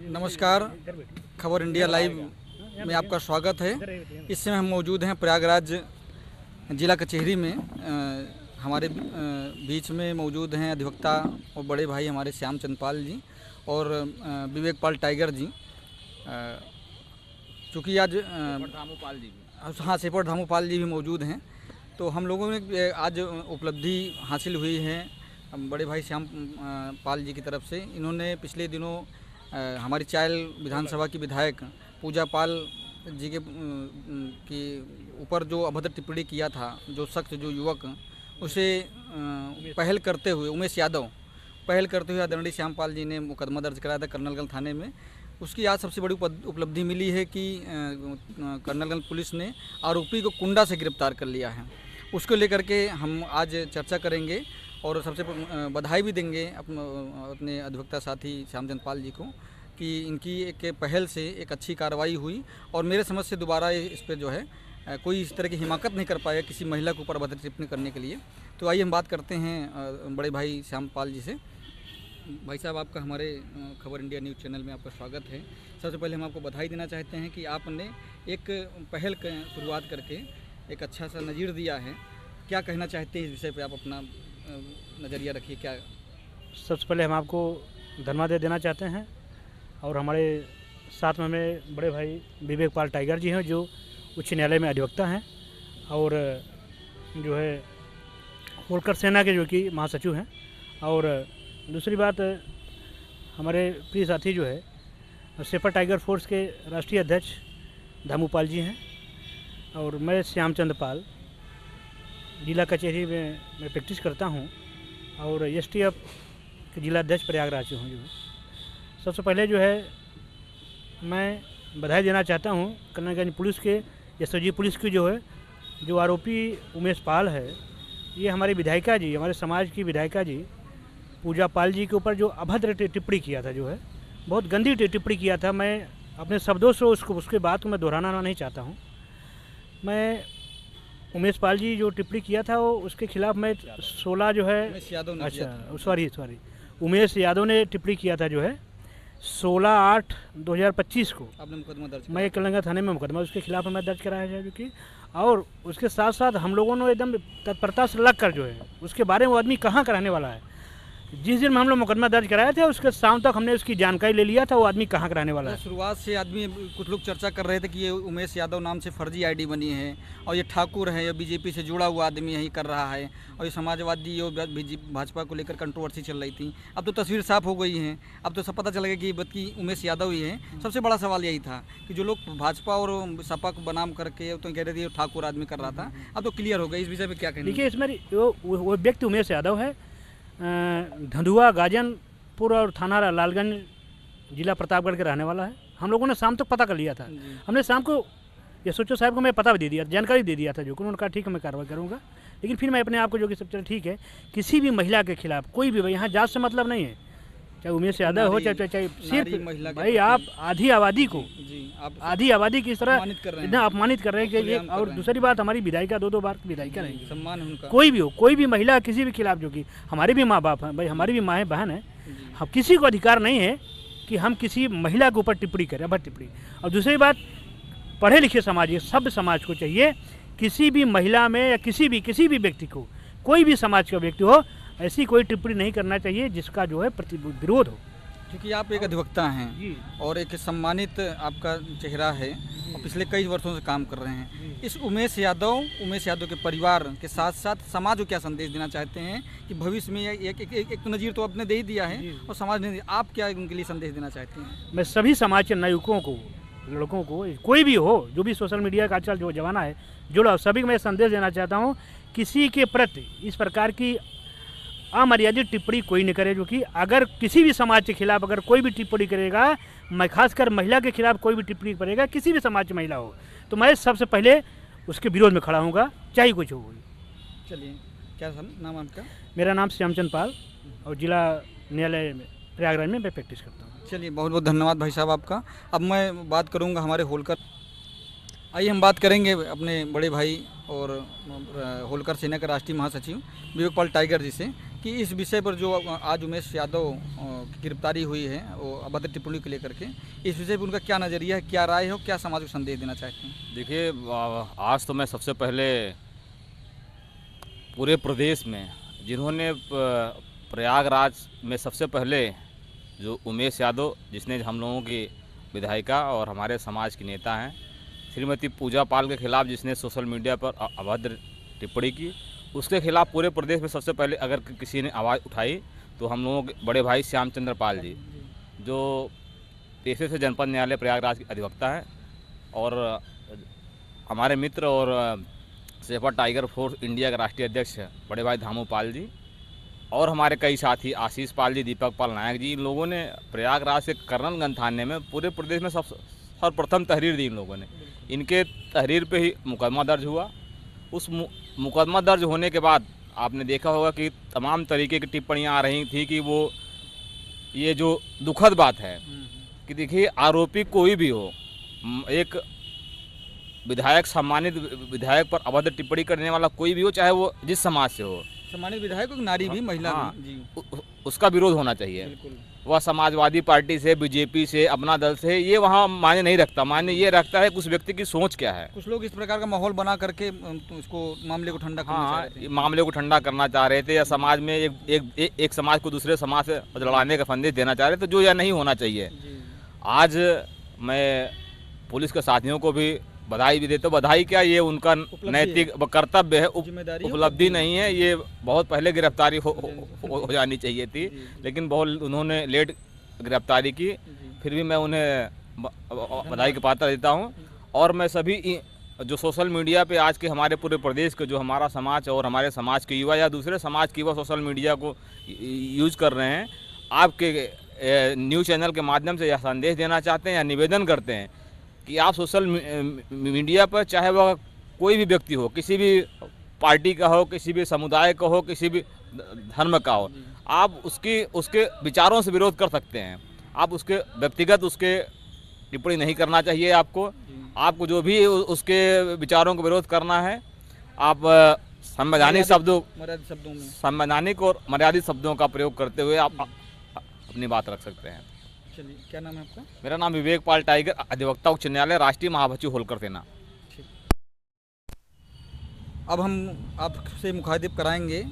नमस्कार, खबर India live में आपका स्वागत है। इस समय हम मौजूद हैं प्रयागराज जिला कचहरी में। हमारे बीच में मौजूद हैं अधिवक्ता और बड़े भाई हमारे श्याम चंद जी और विवेक पाल टाइगर जी। चूँकि आज हाँ शेपर धामूपाल जी भी मौजूद हैं, तो हम लोगों में आज उपलब्धि हासिल हुई है बड़े भाई श्याम पाल जी की तरफ से। इन्होंने पिछले दिनों हमारी चायल विधानसभा की विधायक पूजा पाल जी के ऊपर जो अभद्र टिप्पणी किया था, जो शख्स जो युवक उसे पहल करते हुए उमेश यादव पहल करते हुए आदरणीय श्याम पाल जी ने मुकदमा दर्ज कराया था कर्नलगंज थाने में। उसकी आज सबसे बड़ी उपलब्धि मिली है कि कर्नलगंज पुलिस ने आरोपी को कुंडा से गिरफ्तार कर लिया है। उसको लेकर के हम आज चर्चा करेंगे और सबसे बधाई भी देंगे अपने अधिवक्ता साथी श्यामचंद पाल जी को कि इनकी एक पहल से एक अच्छी कार्रवाई हुई और मेरे समझ से दोबारा इस पर जो है कोई इस तरह की हिमाकत नहीं कर पाया किसी महिला के ऊपर अभद्र टिप्पणी करने के लिए। तो आइए हम बात करते हैं बड़े भाई श्याम पाल जी से। भाई साहब, आपका हमारे खबर इंडिया न्यूज़ चैनल में आपका स्वागत है। सबसे पहले हम आपको बधाई देना चाहते हैं कि आपने एक पहल की शुरुआत करके एक अच्छा सा नज़ीर दिया है। क्या कहना चाहते हैं इस विषय पे, आप अपना नज़रिया रखिए। क्या सबसे पहले हम आपको धन्यवाद देना चाहते हैं और हमारे साथ में हमें बड़े भाई विवेक पाल टाइगर जी हैं जो उच्च न्यायालय में अधिवक्ता हैं और जो है होलकर सेना के जो कि महासचिव हैं। और दूसरी बात, हमारे प्रिय साथी जो है शेपर टाइगर फोर्स के राष्ट्रीय अध्यक्ष धामूपाल जी हैं और मैं श्यामचंद पाल जिला कचहरी में मैं प्रैक्टिस करता हूं और एसटीएफ के जिला अध्यक्ष प्रयागराज से हूँ। जो है सबसे पहले जो है मैं बधाई देना चाहता हूं कर्नलगंज पुलिस के एसओजी पुलिस की जो आरोपी उमेश पाल है, ये हमारी विधायिका जी, हमारे समाज की विधायिका जी पूजा पाल जी के ऊपर जो अभद्र टिप्पणी किया था, जो है बहुत गंदी टिप्पणी किया था। मैं अपने शब्दों से उसके बात को मैं दोहराना नहीं चाहता हूँ। मैं उमेश पाल जी जो टिप्पणी किया था वो उसके खिलाफ मैं 16 जो है सॉरी उमेश यादव ने टिप्पणी किया था जो है 16/8/2025 को आपने मुकदमा दर्ज मैं कर्नलगंज थाने में मुकदमा उसके खिलाफ मैं दर्ज कराया है जो कि, और उसके साथ साथ हम लोगों ने एकदम तत्परता से लग कर जो है उसके बारे में वो आदमी कहाँ का रहने वाला है। जिस दिन में हम लोग मुकदमा दर्ज कराया था उसके शाम तक हमने उसकी जानकारी ले लिया था वो आदमी कहाँ का रहने वाला है। शुरुआत से आदमी कुछ लोग चर्चा कर रहे थे कि ये उमेश यादव नाम से फर्जी आईडी बनी है और ये ठाकुर है, ये बीजेपी से जुड़ा हुआ आदमी यही कर रहा है और ये समाजवादी और भाजपा को लेकर कंट्रोवर्सी चल रही थी। अब तो तस्वीर साफ हो गई है, अब तो सब पता चल गया कि बल्कि उमेश यादव ही है। सबसे बड़ा सवाल यही था कि जो लोग भाजपा और सपा को बनाम करके तो कह रहे थे ठाकुर आदमी कर रहा था, अब तो क्लियर हो गया। इस विषय पर क्या कहना? देखिए, इसमें वो व्यक्ति उमेश यादव है, धंधुआ गाजनपुर और थाना लालगंज जिला प्रतापगढ़ के रहने वाला है। हम लोगों ने शाम तक पता कर लिया था। हमने शाम को एसओजी साहब को मैं पता भी दे दिया, जानकारी दे दिया था जो कि उन्होंने कहा ठीक है मैं कार्रवाई करूँगा। लेकिन फिर मैं अपने आप को जो कि सब चल ठीक है, किसी भी महिला के खिलाफ कोई भी, यहाँ जात से मतलब नहीं है, चाहे उमेश यादव हो चाहे सिर्फ भाई आप आधी आबादी को आधी आबादी की इस तरह इतना अपमानित कर रहे हैं कि। और दूसरी बात, हमारी विधायिका 2 बार विधायिका रहेंगी, सम्मान उनका कोई भी हो, कोई भी महिला किसी भी खिलाफ, जो कि हमारे भी माँ बाप हैं भाई, हमारी भी माँ बहन है, हम किसी को अधिकार नहीं है कि हम किसी महिला के ऊपर टिप्पणी करें, अभद्र टिप्पणी। और दूसरी बात, पढ़े लिखे समाज, सभ्य समाज को चाहिए किसी भी महिला में या किसी भी व्यक्ति को, कोई भी समाज का व्यक्ति हो, ऐसी कोई टिप्पणी नहीं करना चाहिए जिसका जो है विरोध हो। क्योंकि आप एक अधिवक्ता हैं और एक सम्मानित आपका चेहरा है और पिछले कई वर्षों से काम कर रहे हैं। इस उमेश यादव के परिवार के साथ साथ समाज को क्या संदेश देना चाहते हैं कि भविष्य में एक तो नज़ीर तो आपने दे ही दिया है और समाज ने, आप क्या उनके लिए संदेश देना चाहते हैं? मैं सभी समाज के नायकों को, लड़कों को, कोई भी हो, जो भी सोशल मीडिया का आजकल जो जमाना है जुड़ा, सभी को मैं संदेश देना चाहता हूँ, किसी के प्रति इस प्रकार की अमर्यादित टिप्पणी कोई नहीं करे। जो कि अगर किसी भी समाज के खिलाफ अगर कोई भी टिप्पणी करेगा, मैं खासकर महिला के खिलाफ कोई भी टिप्पणी करेगा, किसी भी समाज की महिला हो, तो मैं सबसे पहले उसके विरोध में खड़ा हूँगा, चाहे कुछ हो। चलिए, क्या नाम आपका? मेरा नाम श्यामचंद पाल और जिला न्यायालय में प्रयागराज में मैं प्रैक्टिस करता हूँ। चलिए, बहुत बहुत धन्यवाद भाई साहब आपका। अब मैं बात करूँगा हमारे होलकर, आइए हम बात करेंगे अपने बड़े भाई और होलकर सेना के राष्ट्रीय महासचिव विवेक पाल टाइगर जी से कि इस विषय पर जो आज उमेश यादव की गिरफ्तारी हुई है वो अभद्र टिप्पणी को लेकर के, इस विषय पर उनका क्या नज़रिया है, क्या राय है और क्या समाज को संदेश देना चाहते हैं? देखिए, आज तो मैं सबसे पहले पूरे प्रदेश में जिन्होंने प्रयागराज में सबसे पहले जो उमेश यादव, जिसने हम लोगों की विधायिका और हमारे समाज की नेता हैं श्रीमती पूजा पाल के खिलाफ़ जिसने सोशल मीडिया पर अभद्र टिप्पणी की, उसके खिलाफ़ पूरे प्रदेश में सबसे पहले अगर किसी ने आवाज़ उठाई तो हम लोगों के बड़े भाई श्यामचंद्र पाल जी, जो पेशे से जनपद न्यायालय प्रयागराज के अधिवक्ता हैं, और हमारे मित्र और सेफर टाइगर फोर्स इंडिया के राष्ट्रीय अध्यक्ष बड़े भाई धामू पाल जी, और हमारे कई साथी आशीष पाल जी, दीपक पाल नायक जी, इन लोगों ने प्रयागराज के कर्नलगंज थाने में पूरे प्रदेश में सर्वप्रथम तहरीर दी इन लोगों ने। इनके तहरीर पे ही मुकदमा दर्ज हुआ। उस मुकदमा दर्ज होने के बाद आपने देखा होगा कि तमाम तरीके की टिप्पणियां आ रही थी कि वो ये जो दुखद बात है कि देखिए, आरोपी कोई भी हो, एक विधायक, सम्मानित विधायक पर अभद्र टिप्पणी करने वाला कोई भी हो, चाहे वो जिस समाज से हो, सम्मानित विधायक, नारी भी, महिला हाँ, भी जी, उसका विरोध होना चाहिए। बिल्कुल। वह समाजवादी पार्टी से, बीजेपी से, अपना दल से, ये वहाँ मायने नहीं रखता। मायने ये रखता है कि उस व्यक्ति की सोच क्या है। कुछ लोग इस प्रकार का माहौल बना करके उसको मामले को ठंडा करना चाह हाँ, रहे थे। मामले को ठंडा करना चाह रहे थे, या समाज में एक समाज को दूसरे समाज से लड़ाने का संदेश देना चाह रहे थे, जो यह नहीं होना चाहिए। जी। आज मैं पुलिस के साथियों को भी बधाई भी देता हूँ। बधाई क्या, ये उनका नैतिक कर्तव्य है, जिम्मेदारी है, उपलब्धि नहीं है। ये बहुत पहले गिरफ्तारी हो जानी चाहिए थी, लेकिन बहुत उन्होंने लेट गिरफ्तारी की। फिर भी मैं उन्हें बधाई के पात्र देता हूँ। और मैं सभी जो सोशल मीडिया पे आज के हमारे पूरे प्रदेश के, जो हमारा समाज और हमारे समाज के युवा या दूसरे समाज के युवा सोशल मीडिया को यूज कर रहे हैं, आपके न्यूज़ चैनल के माध्यम से यह संदेश देना चाहते हैं या निवेदन करते हैं कि आप सोशल मीडिया पर, चाहे वह कोई भी व्यक्ति हो, किसी भी पार्टी का हो, किसी भी समुदाय का हो, किसी भी धर्म का हो, आप उसके विचारों से विरोध कर सकते हैं। आप उसके व्यक्तिगत उसके टिप्पणी नहीं करना चाहिए। आपको जो भी उसके विचारों का विरोध करना है, आप संवैधानिक और मर्यादित शब्दों का प्रयोग करते हुए आप अपनी बात रख सकते हैं। चलिए, क्या नाम है आपका? मेरा नाम विवेक पाल टाइगर, अधिवक्ता उच्च न्यायालय, राष्ट्रीय महासचिव होलकर सेना। अब हम आपसे मुखातिब कराएंगे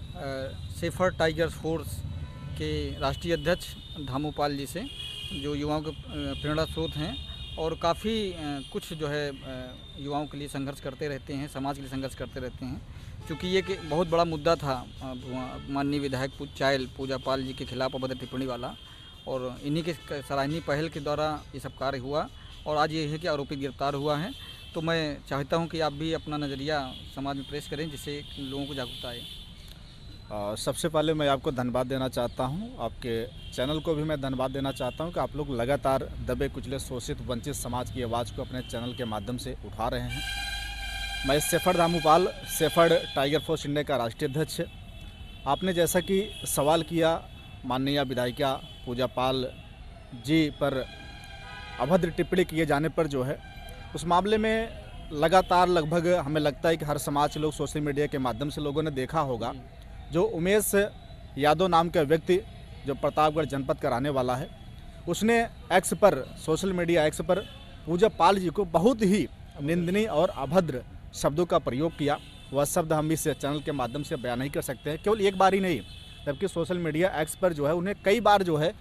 सेफर टाइगर फोर्स के राष्ट्रीय अध्यक्ष धामू पाल जी से, जो युवाओं के प्रेरणा स्रोत हैं और काफ़ी कुछ जो है युवाओं के लिए संघर्ष करते रहते हैं, समाज के लिए संघर्ष करते रहते हैं। क्योंकि ये बहुत बड़ा मुद्दा था माननीय विधायक पूजा पाल जी के खिलाफ अभद्र टिप्पणी वाला, और इन्हीं के सराहनीय पहल के द्वारा ये सब कार्य हुआ, और आज ये है कि आरोपी गिरफ्तार हुआ है। तो मैं चाहता हूं कि आप भी अपना नज़रिया समाज में पेश करें, जिससे लोगों को जागरूकता आए। सबसे पहले मैं आपको धन्यवाद देना चाहता हूं, आपके चैनल को भी मैं धन्यवाद देना चाहता हूं कि आप लोग लगातार दबे कुचले, शोषित, वंचित समाज की आवाज़ को अपने चैनल के माध्यम से उठा रहे हैं। मैं सेफर धामू पाल, सेफर टाइगर फोर्स इंडिया का राष्ट्रीय अध्यक्ष। आपने जैसा कि सवाल किया, माननीय विधायिका पूजा पाल जी पर अभद्र टिप्पणी किए जाने पर जो है, उस मामले में लगातार लगभग हमें लगता है कि हर समाज के लोग सोशल मीडिया के माध्यम से लोगों ने देखा होगा, जो उमेश यादव नाम का व्यक्ति जो प्रतापगढ़ जनपद का रहने वाला है, उसने एक्स पर, सोशल मीडिया एक्स पर पूजा पाल जी को बहुत ही निंदनीय और अभद्र शब्दों का प्रयोग किया। वह शब्द हम इस चैनल के माध्यम से बयान नहीं कर सकते हैं, केवल एक बार ही नहीं, जबकि सोशल मीडिया एक्स पर जो है उन्हें कई बार जो है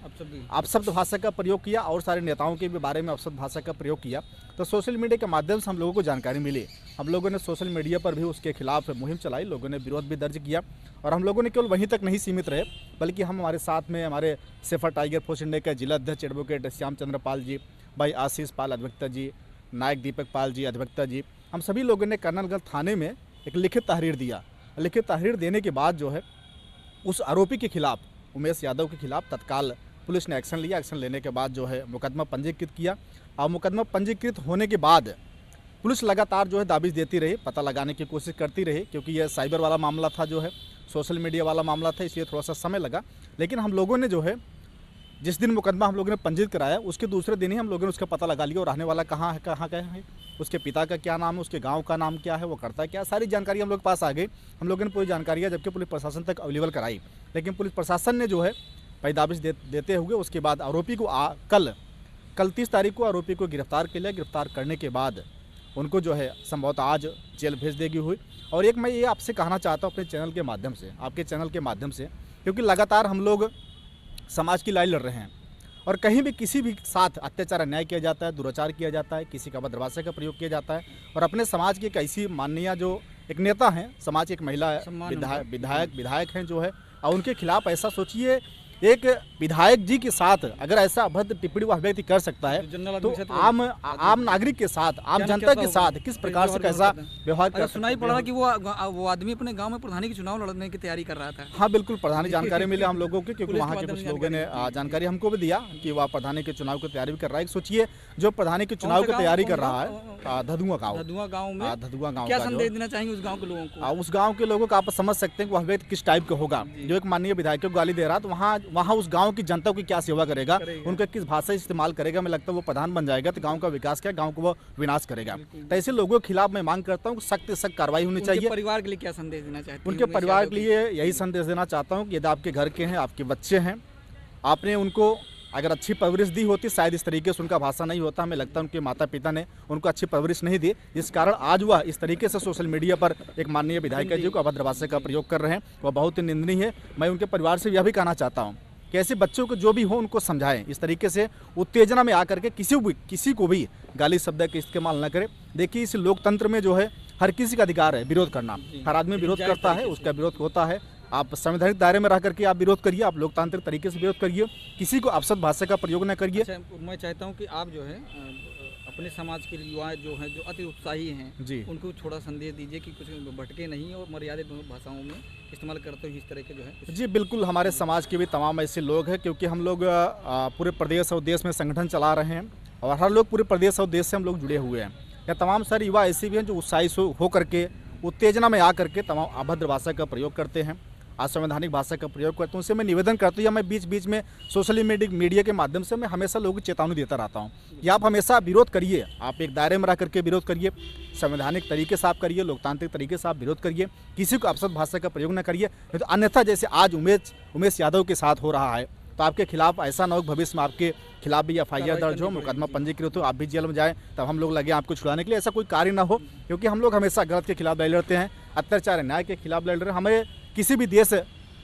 अपशब्द भाषा का प्रयोग किया, और सारे नेताओं के भी बारे में अपशब्द भाषा का प्रयोग किया। तो सोशल मीडिया के माध्यम से हम लोगों को जानकारी मिली, हम लोगों ने सोशल मीडिया पर भी उसके खिलाफ मुहिम चलाई, लोगों ने विरोध भी दर्ज किया, और हम लोगों ने केवल वहीं तक नहीं सीमित रहे, बल्कि हम हमारे साथ में हमारे सेफर टाइगर फोर्स इंडिया के जिला अध्यक्ष एडवोकेट श्यामचंद्र पाल जी, भाई आशीष पाल अधिवक्ता जी, नायक दीपक पाल जी अधिवक्ता जी, हम सभी लोगों ने कर्नलगंज थाने में एक लिखित तहरीर दिया। लिखित तहरीर देने के बाद जो है उस आरोपी के खिलाफ, उमेश यादव के खिलाफ तत्काल पुलिस ने एक्शन लिया। एक्शन लेने के बाद जो है मुकदमा पंजीकृत किया, और मुकदमा पंजीकृत होने के बाद पुलिस लगातार जो है दाबिश देती रही, पता लगाने की कोशिश करती रही, क्योंकि यह साइबर वाला मामला था, जो है सोशल मीडिया वाला मामला था, इसलिए थोड़ा सा समय लगा। लेकिन हम लोगों ने जो है जिस दिन मुकदमा हम लोगों ने पंजीकृत कराया उसके दूसरे दिन ही हम लोगों ने उसका पता लगा लिया और रहने वाला कहाँ है, उसके पिता का क्या नाम है, उसके गांव का नाम क्या है, वो करता है क्या, सारी जानकारी हम लोग के पास आ गई। हम लोगों ने पूरी जानकारी है जबकि पुलिस प्रशासन तक अवेलेबल कराई, लेकिन पुलिस प्रशासन ने जो है पैदाविश देते हुए उसके बाद आरोपी को कल 30 तारीख को आरोपी को गिरफ्तार कर लिया। गिरफ्तार करने के बाद उनको जो है संभवतः आज जेल भेज देगी हुई। और एक मैं ये आपसे कहना चाहता हूँ अपने चैनल के माध्यम से, आपके चैनल के माध्यम से, क्योंकि लगातार हम लोग समाज की लड़ाई लड़ रहे हैं और कहीं भी किसी भी साथ अत्याचार अन्याय किया जाता है, दुराचार किया जाता है, किसी का अभद्र भाषा का प्रयोग किया जाता है और अपने समाज की एक ऐसी माननीय जो एक नेता हैं, समाज की एक महिला विधायक हैं जो है, और उनके खिलाफ ऐसा सोचिए एक विधायक जी के साथ अगर ऐसा अभद्र टिप्पणी वह व्यक्ति कर सकता है तो आम नागरिक के साथ, आम जनता के साथ किस प्रकार से कैसा व्यवहार कर। सुनाई पड़ा कि वो आदमी अपने गांव में प्रधानी के चुनाव लड़ने की तैयारी कर रहा था। हाँ बिल्कुल, प्रधानी जानकारी मिली हम लोगों की, क्योंकि वहाँ के कुछ लोगों ने जानकारी हमको भी दिया कि वह प्रधानी के चुनाव की तैयारी भी कर रहा है। सोचिए जो प्रधानी के चुनाव की तैयारी कर रहा है धधुआ गाँव में, क्या संदेश देना चाहेंगे उस गाँव के लोगों को? उस गाँव के लोगों को आप समझ सकते हैं कि वह व्यक्ति किस टाइप का होगा। जो एक माननीय विधायक को गाली दे रहा है तो वहाँ उस गांव की जनता की क्या सेवा करेगा, उनका किस भाषा इस्तेमाल करेगा। मैं लगता है वो प्रधान बन जाएगा तो गांव का विकास क्या, गांव को वो विनाश करेगा। तो ऐसे लोगों के खिलाफ मैं मांग करता हूँ सख्त से सख्त कार्रवाई होनी चाहिए। परिवार के लिए क्या संदेश देना चाहते हैं? उनके परिवार के लिए यही संदेश देना चाहता हूँ कि यदि आपके घर के हैं, आपके बच्चे हैं, आपने उनको अगर अच्छी परवरिश दी होती, शायद इस तरीके से उनका भाषा नहीं होता। हमें लगता है उनके माता पिता ने उनको अच्छी परवरिश नहीं दी, जिस कारण आज वह इस तरीके से सोशल मीडिया पर एक माननीय विधायक जी को अभद्र भाषा का प्रयोग कर रहे हैं, वह बहुत ही निंदनीय है। मैं उनके परिवार से यह भी कहना चाहता हूँ कि ऐसे बच्चों को जो भी हो उनको समझाएं, इस तरीके से उत्तेजना में आकर के किसी को भी गाली शब्द का इस्तेमाल न करें। देखिए इस लोकतंत्र में जो है हर किसी का अधिकार है विरोध करना, हर आदमी विरोध करता है, उसका विरोध होता है। आप संवैधानिक दायरे में रह करके आप विरोध करिए, आप लोकतांत्रिक तरीके से विरोध करिए, किसी को अपशब्द भाषा का प्रयोग न करिए। मैं चाहता हूँ कि आप जो है अपने समाज के युवा जो हैं, जो अति उत्साही हैं जी, उनको थोड़ा संदेश दीजिए कि कुछ भटके नहीं और मर्यादित भाषाओं में इस्तेमाल करते हुए इस तरह के जो है। जी बिल्कुल, हमारे समाज के भी तमाम ऐसे लोग हैं, क्योंकि हम लोग पूरे प्रदेश और देश में संगठन चला रहे हैं और हर लोग पूरे प्रदेश और देश से हम लोग जुड़े हुए हैं। या तमाम सारे युवा ऐसे भी हैं जो उत्साही हो करके उत्तेजना में आ करके तमाम अभद्र भाषा का प्रयोग करते हैं, असंवैधानिक भाषा का प्रयोग करते हैं। उनसे मैं निवेदन करता हूँ या मैं बीच बीच में सोशल मीडिया के माध्यम से मैं हमेशा लोगों को चेतावनी देता रहता हूँ कि आप हमेशा विरोध करिए, आप एक दायरे में रह करके विरोध करिए, संवैधानिक तरीके से आप करिए, लोकतांत्रिक तरीके से आप विरोध करिए, किसी को अपशब्द भाषा का प्रयोग न करिए। तो अन्यथा जैसे आज उमेश यादव के साथ हो रहा है, तो आपके खिलाफ ऐसा न हो भविष्य में आपके खिलाफ भी FIR दर्ज हो, मुकदमा पंजीकृत हो, आप भी जेल में जाए, तब हम लोग लगे आपको छुड़ाने के लिए। ऐसा कोई कार्य ना हो, क्योंकि हम लोग हमेशा गलत के खिलाफ लड़ लड़ते हैं, अत्याचार अन्याय के खिलाफ लड़ रहे हैं। हमें किसी भी देश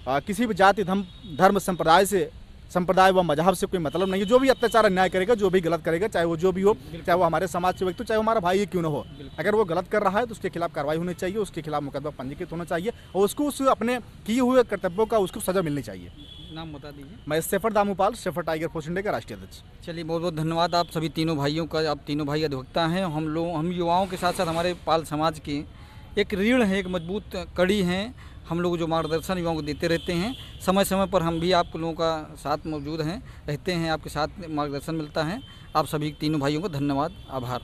किसी भी जाति धर्म संप्रदाय व मजहब से कोई मतलब नहीं है। जो भी अत्याचार अन्याय करेगा, जो भी गलत करेगा, चाहे वो जो भी हो, चाहे वो हमारे समाज से व्यक्ति हो, चाहे वो हमारा भाई ही क्यों न हो, अगर वो गलत कर रहा है तो उसके खिलाफ कार्रवाई होनी चाहिए, उसके खिलाफ मुकदमा पंजीकृत होना चाहिए और उसको उस अपने किए हुए कर्तव्यों का उसको सजा मिलनी चाहिए। नाम बता दीजिए। मैं Shefar Damupal, Shefar Tiger Force India का राष्ट्रीय अध्यक्ष। चलिए बहुत बहुत धन्यवाद आप सभी तीनों भाइयों का। आप तीनों भाई अधिवक्ता हैं। हम युवाओं के साथ साथ हमारे पाल समाज की एक रीढ़ है, एक मजबूत कड़ी हैं। हम लोग जो मार्गदर्शन युवाओं को देते रहते हैं, समय समय पर हम भी आप लोगों का साथ मौजूद हैं, रहते हैं, आपके साथ मार्गदर्शन मिलता है। आप सभी तीनों भाइयों को धन्यवाद, आभार।